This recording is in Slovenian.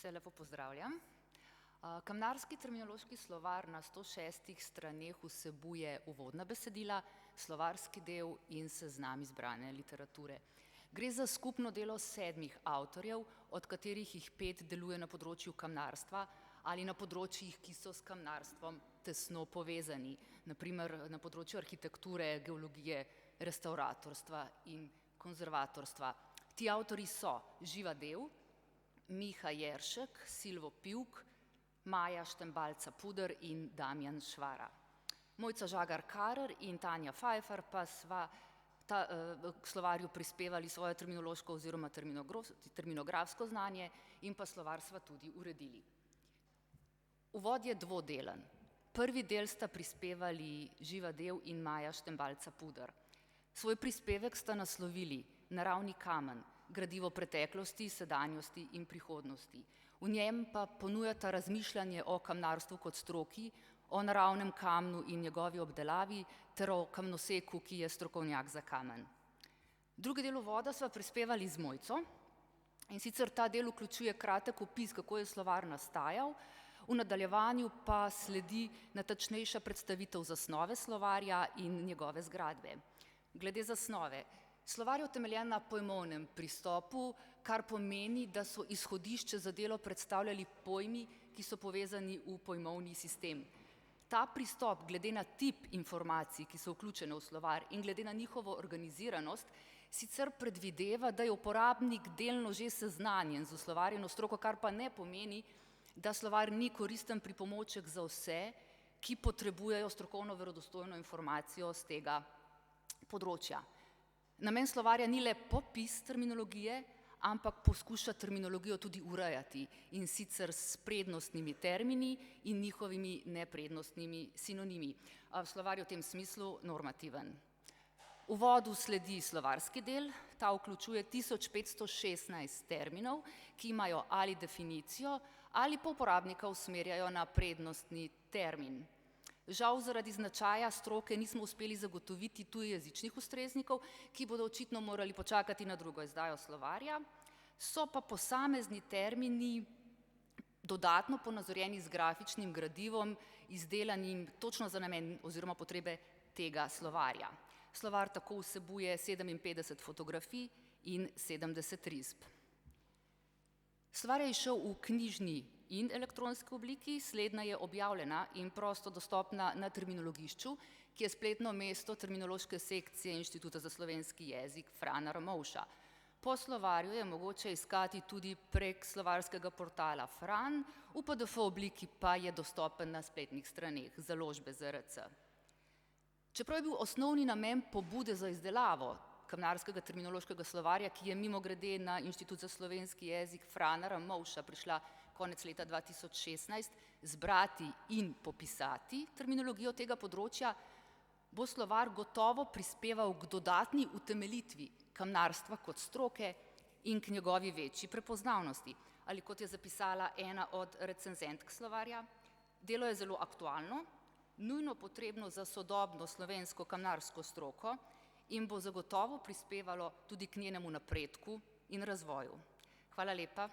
Vse lepo pozdravljam. Kamnarski terminološki slovar na 106 straneh vsebuje uvodna besedila, slovarski del in seznam izbrane literature. Gre za skupno delo 7 avtorjev, od katerih jih 5 deluje na področju kamnarstva ali na področjih, ki so s kamnarstvom tesno povezani, na primer na področju arhitekture, geologije, restavratorstva in konzervatorstva. Ti avtorji so Živa Dev, Miha Jeršek, Silvo Pivk, Maja Štembalca-Puder in Damjan Švara. Mojca Žagar-Karer in Tanja Pfeiffer pa sva k slovarju prispevali svojo terminološko oziroma terminografsko znanje in pa slovar sva tudi uredili. Uvod je dvodelen. Prvi del sta prispevali Živa Dev in Maja Štembalca-Puder. Svoj prispevek sta naslovili Naravni kamen, gradivo preteklosti, sedanjosti in prihodnosti. V njem pa ponujata razmišljanje o kamnarstvu kot stroki, o naravnem kamnu in njegovi obdelavi ter o kamnoseku, ki je strokovnjak za kamen. Drugi del uvoda sva prispevali z Mojco, in sicer ta del vključuje kratek opis, kako je slovar nastajal, v nadaljevanju pa sledi natančnejša predstavitev zasnove slovarja in njegove zgradbe. Glede zasnove. Slovar je utemeljen na pojmovnem pristopu, kar pomeni, da so izhodišče za delo predstavljali pojmi, ki so povezani v pojmovni sistem. Ta pristop glede na tip informacij, ki so vključene v slovar in glede na njihovo organiziranost, sicer predvideva, da je uporabnik delno že seznanjen z slovarjeno stroko, kar pa ne pomeni, da slovar ni koristen pripomoček za vse, ki potrebujejo strokovno verodostojno informacijo z tega področja. Namen slovarja ni le popis terminologije, ampak poskuša terminologijo tudi urejati, in sicer s prednostnimi termini in njihovimi neprednostnimi sinonimi. Slovar je v tem smislu normativen. Uvodu sledi slovarski del, ta vključuje 1516 terminov, ki imajo ali definicijo ali pa uporabnika usmerjajo na prednostni termin. Žal zaradi značaja stroke nismo uspeli zagotoviti tujejezičnih ustreznikov, ki bodo očitno morali počakati na drugo izdajo slovarja, so pa posamezni termini dodatno ponazorjeni z grafičnim gradivom, izdelanim točno za namen oziroma potrebe tega slovarja. Slovar tako vsebuje 57 fotografij in 70 risb. Slovar je izšel v knjižni in elektronski obliki, slednja je objavljena in prosto dostopna na Terminologišču, ki je spletno mesto terminološke sekcije Inštituta za slovenski jezik Frana Ramovša. Po slovarju je mogoče iskati tudi prek slovarskega portala Fran, v PDF obliki pa je dostopen na spletnih straneh založbe ZRC. Čeprav je bil osnovni namen pobude za izdelavo kamnarskega terminološkega slovarja, ki je mimogrede na Inštitut za slovenski jezik Frana Ramovša prišla konec leta 2016, zbrati in popisati terminologijo tega področja, bo slovar gotovo prispeval k dodatni utemeljitvi kamnarstva kot stroke in k njegovi večji prepoznavnosti. Ali kot je zapisala ena od recenzentk slovarja, delo je zelo aktualno, nujno potrebno za sodobno slovensko kamnarsko stroko in bo zagotovo prispevalo tudi k njenemu napredku in razvoju. Hvala lepa.